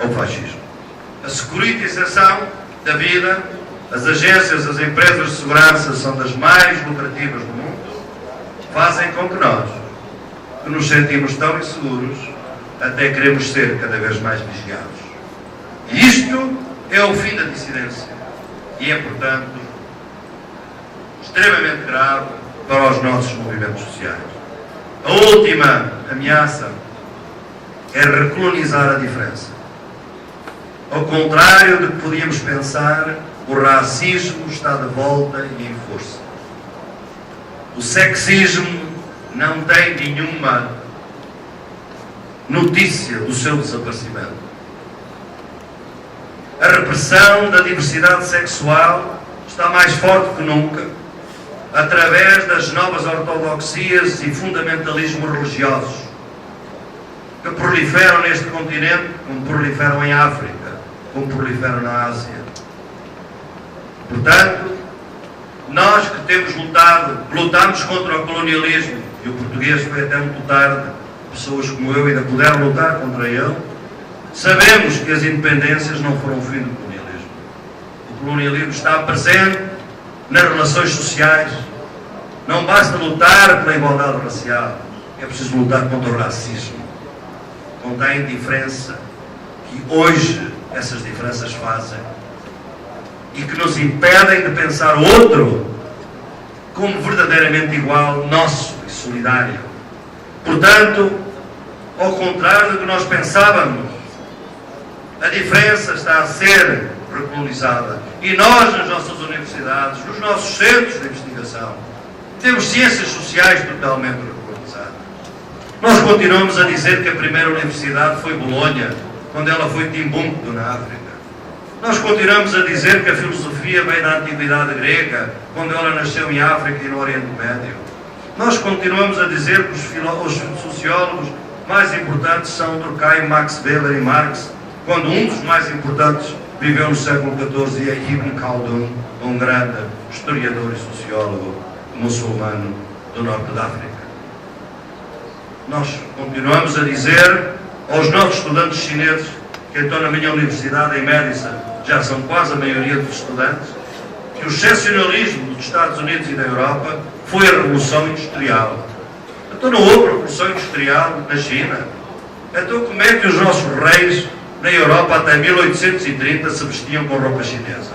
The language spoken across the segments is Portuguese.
ao fascismo. A securitização da vida, as agências, as empresas de segurança são das mais lucrativas do mundo, fazem com que nós, que nos sentimos tão inseguros, até queremos ser cada vez mais vigiados. E isto é o fim da dissidência. E é, portanto, extremamente grave para os nossos movimentos sociais. A última ameaça é recolonizar a diferença. Ao contrário do que podíamos pensar, o racismo está de volta e em força. O sexismo não tem nenhuma notícia do seu desaparecimento. A repressão da diversidade sexual está mais forte que nunca, através das novas ortodoxias e fundamentalismos religiosos que proliferam neste continente, como proliferam em África, como proliferam na Ásia. Portanto, nós que temos lutamos contra o colonialismo, e o português foi até muito tarde, pessoas como eu ainda puderam lutar contra ele, sabemos que as independências não foram o fim do colonialismo. O colonialismo está presente nas relações sociais. Não basta lutar pela igualdade racial, é preciso lutar contra o racismo, contra a indiferença que hoje essas diferenças fazem e que nos impedem de pensar o outro como verdadeiramente igual, nosso e solidário. Portanto, ao contrário do que nós pensávamos, a diferença está a ser recolonizada. E nós, nas nossas universidades, nos nossos centros de investigação, temos ciências sociais totalmente recolonizadas. Nós continuamos a dizer que a primeira universidade foi Bolonha, quando ela foi Timbuktu, na África. Nós continuamos a dizer que a filosofia vem da antiguidade grega, quando ela nasceu em África e no Oriente Médio. Nós continuamos a dizer que os sociólogos mais importantes são Durkheim, Max Weber e Marx, quando um dos mais importantes viveu no século XIV e é Ibn Khaldun, um grande historiador e sociólogo muçulmano do norte da África. Nós continuamos a dizer aos nossos estudantes chineses, que estão na minha universidade em Madison, já são quase a maioria dos estudantes, que o excepcionalismo dos Estados Unidos e da Europa foi a Revolução Industrial. Então não houve Revolução Industrial na China. Então como é que os nossos reis na Europa até 1830 se vestiam com roupa chinesa?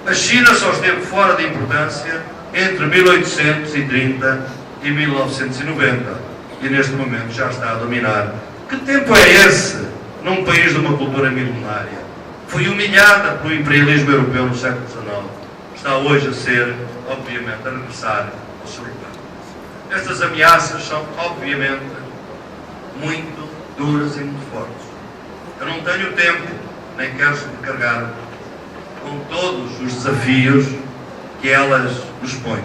A China só esteve fora de importância entre 1830 e 1990 e neste momento já está a dominar. Que tempo é esse num país de uma cultura milenária? Foi humilhada pelo imperialismo europeu no século XIX. Está hoje a ser, obviamente, a regressar ao seu lugar. Estas ameaças são, obviamente, muito duras e muito fortes. Eu não tenho tempo, nem quero sobrecargar com todos os desafios que elas nos põem.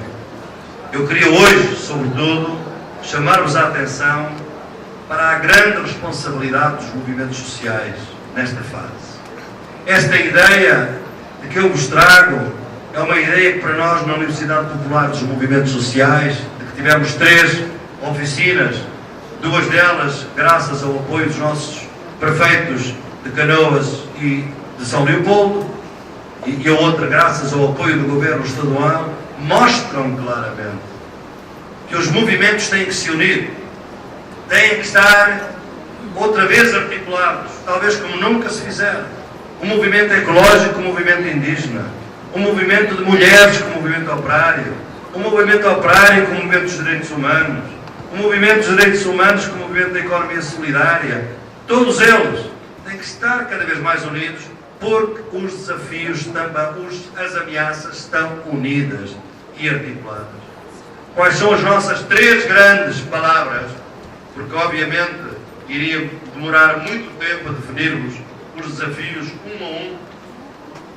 Eu queria hoje, sobretudo, chamar-vos a atenção para a grande responsabilidade dos movimentos sociais nesta fase. Esta ideia de que eu vos trago é uma ideia que para nós na Universidade Popular dos Movimentos Sociais, de que tivemos 3 oficinas, 2 delas graças ao apoio dos nossos prefeitos de Canoas e de São Leopoldo, e a outra graças ao apoio do governo estadual, mostram claramente que os movimentos têm que se unir, têm que estar outra vez articulados, talvez como nunca se fizeram. O movimento ecológico, o movimento indígena, o movimento de mulheres com o movimento operário, o movimento operário com o movimento dos direitos humanos, o movimento dos direitos humanos com o movimento da economia solidária, todos eles têm que estar cada vez mais unidos, porque os desafios, as ameaças estão unidas e articuladas. Quais são as nossas 3 grandes palavras? Porque obviamente iria demorar muito tempo a definirmos os desafios um a um.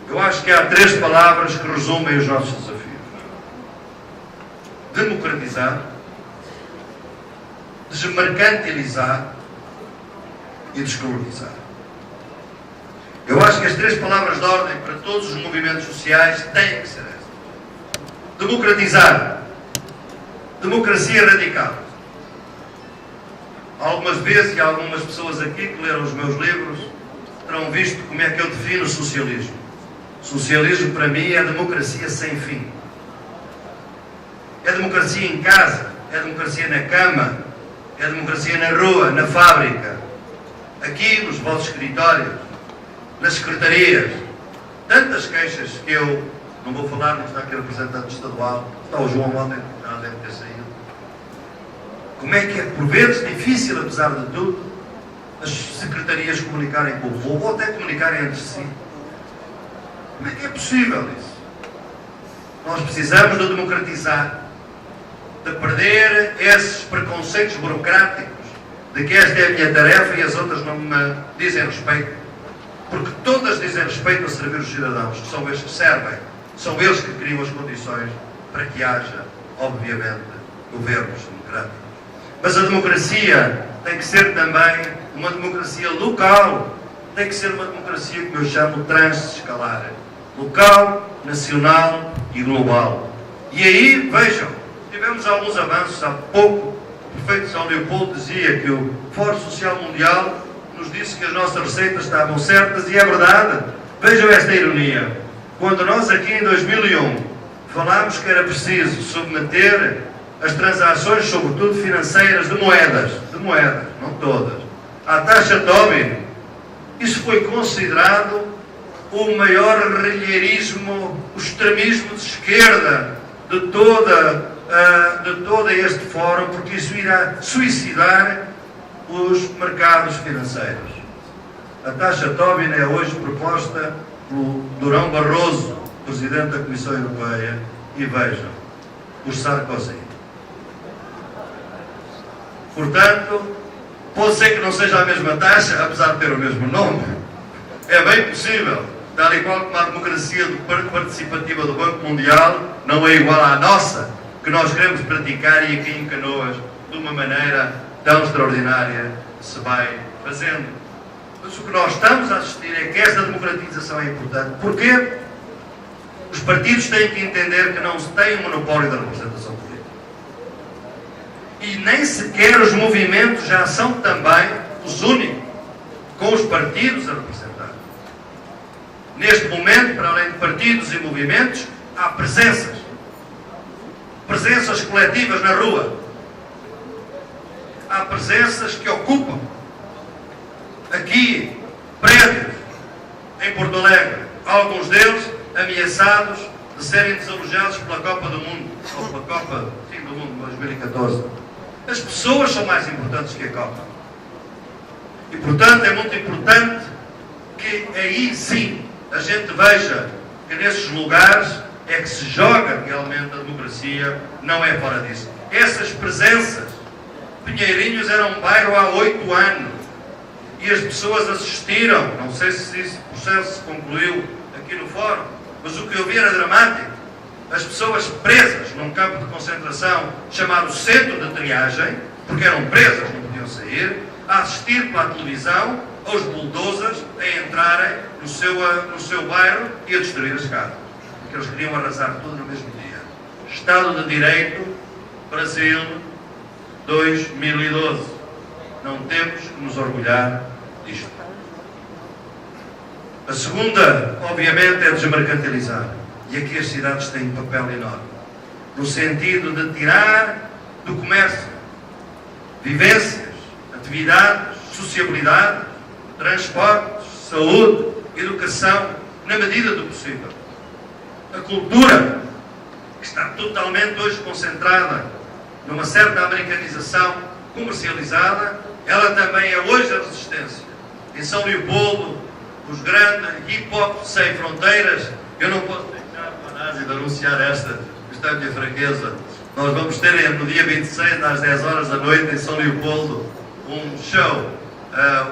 Eu acho que há 3 palavras que resumem os nossos desafios: democratizar, desmercantilizar e descolonizar. Eu acho que as 3 palavras de ordem para todos os movimentos sociais têm que ser essas. Democratizar. Democracia radical. Algumas vezes, e há algumas pessoas aqui que leram os meus livros, terão visto como é que eu defino o socialismo. Socialismo para mim é democracia sem fim. É democracia em casa, é democracia na cama, é democracia na rua, na fábrica, aqui nos vossos escritórios, nas secretarias. Tantas queixas que eu não vou falar, não está aqui o representante estadual, está o João ontem, já deve ter saído. Como é que é, por vezes, difícil, apesar de tudo, as secretarias comunicarem com o povo, ou até comunicarem entre si. Como é que é possível isso? Nós precisamos de democratizar, de perder esses preconceitos burocráticos, de que esta é a minha tarefa e as outras não me dizem respeito. Porque todas dizem respeito a servir os cidadãos, que são eles que servem, são eles que criam as condições para que haja, obviamente, governos democráticos. Mas a democracia tem que ser também uma democracia local, tem que ser uma democracia que eu chamo transescalar, local, nacional e global. E aí, vejam, tivemos alguns avanços. Há pouco, o prefeito de São Leopoldo dizia que o Fórum Social Mundial nos disse que as nossas receitas estavam certas, e é verdade. Vejam esta ironia. Quando nós aqui em 2001 falámos que era preciso submeter as transações, sobretudo financeiras, de moedas, não todas, à taxa Tobin, isso foi considerado o maior relheirismo, o extremismo de esquerda de todo este fórum, porque isso irá suicidar os mercados financeiros. A taxa Tobin é hoje proposta pelo Durão Barroso, Presidente da Comissão Europeia, e vejam, por Sarkozy. Portanto, pode ser que não seja a mesma taxa, apesar de ter o mesmo nome. É bem possível, tal e qual como a democracia participativa do Banco Mundial não é igual à nossa, que nós queremos praticar e aqui em Canoas, de uma maneira tão extraordinária, se vai fazendo. Mas o que nós estamos a assistir é que esta democratização é importante. Porquê? Os partidos têm que entender que não se tem um monopólio da representação política. E nem sequer os movimentos já são também os únicos, com os partidos a representar. Neste momento, para além de partidos e movimentos, há presenças. Presenças coletivas na rua. Há presenças que ocupam aqui prédios em Porto Alegre, alguns deles ameaçados de serem desalojados pela Copa do Mundo, ou pela Copa do Mundo 2014. As pessoas são mais importantes que a Copa. E, portanto, é muito importante que aí sim a gente veja que nesses lugares é que se joga realmente a democracia, não é fora disso. Essas presenças, Pinheirinhos era um bairro há 8 anos e as pessoas assistiram, não sei se esse processo se concluiu aqui no fórum, mas o que eu vi era dramático. As pessoas presas num campo de concentração chamado Centro de Triagem, porque eram presas, não podiam sair, a assistir pela televisão aos bulldozers a entrarem no seu bairro e a destruir as casas. Porque eles queriam arrasar tudo no mesmo dia. Estado de Direito, Brasil, 2012. Não temos que nos orgulhar disto. A segunda, obviamente, é desmercantilizar. E aqui as cidades têm um papel enorme. No sentido de tirar do comércio vivências, atividades, sociabilidade, transportes, saúde, educação, na medida do possível. A cultura, que está totalmente hoje concentrada numa certa americanização comercializada, ela também é hoje a resistência. Em São Leopoldo, os grandes hip-hop sem fronteiras, eu não posso deixar de anunciar esta é a minha fraqueza. Nós vamos ter no dia 26, às 10 horas da noite, em São Leopoldo, um show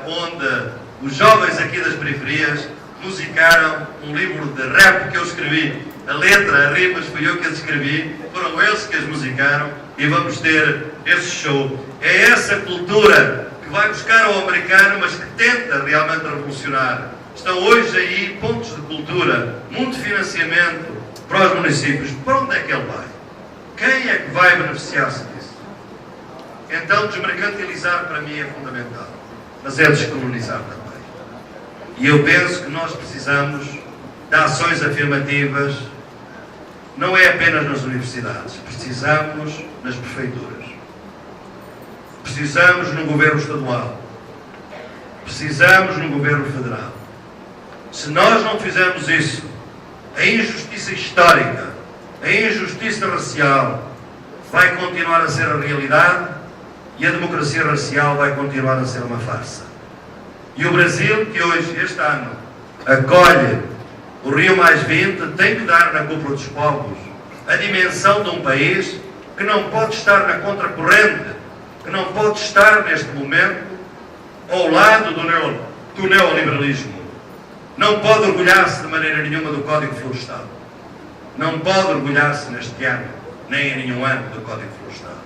onde os jovens aqui das periferias musicaram um livro de rap que eu escrevi. A letra, as rimas, fui eu que as escrevi, foram eles que as musicaram, e vamos ter esse show. É essa cultura que vai buscar ao americano, mas que tenta realmente revolucionar. Estão hoje aí pontos de cultura, muito financiamento para os municípios. Para onde é que ele vai? Quem é que vai beneficiar-se disso? Então, desmercantilizar para mim é fundamental, mas é descolonizar também. E eu penso que nós precisamos de ações afirmativas, não é apenas nas universidades, precisamos nas prefeituras, precisamos no governo estadual, precisamos no governo federal. Se nós não fizermos isso, a injustiça histórica, a injustiça racial vai continuar a ser a realidade e a democracia racial vai continuar a ser uma farsa. E o Brasil, que hoje, este ano, acolhe o Rio+20, tem que dar na Cúpula dos Povos a dimensão de um país que não pode estar na contracorrente, que não pode estar neste momento ao lado do neoliberalismo. Não pode orgulhar-se de maneira nenhuma do Código Florestal. Não pode orgulhar-se neste ano, nem em nenhum ano, do Código Florestal.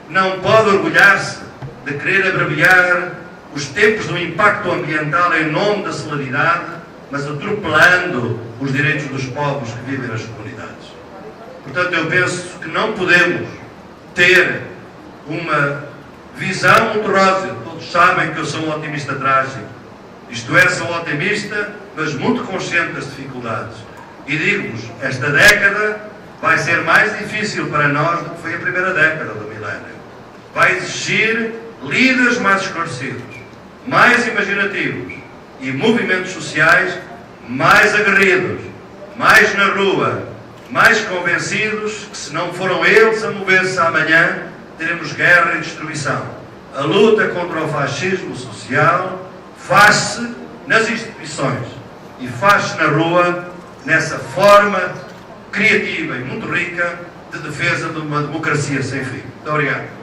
Não pode orgulhar-se de querer abreviar os tempos do impacto ambiental em nome da celeridade, mas atropelando os direitos dos povos que vivem nas comunidades. Portanto, eu penso que não podemos ter uma visão muito rosa. Todos sabem que eu sou um otimista trágico. Isto é, sou otimista, mas muito consciente das dificuldades. E digo-vos, esta década vai ser mais difícil para nós do que foi a primeira década do milénio. Vai exigir líderes mais esclarecidos, mais imaginativos e movimentos sociais mais aguerridos, mais na rua, mais convencidos que se não foram eles a mover-se amanhã, teremos guerra e destruição. A luta contra o fascismo social faz-se nas instituições e faz-se na rua nessa forma criativa e muito rica de defesa de uma democracia sem fim. Muito obrigado.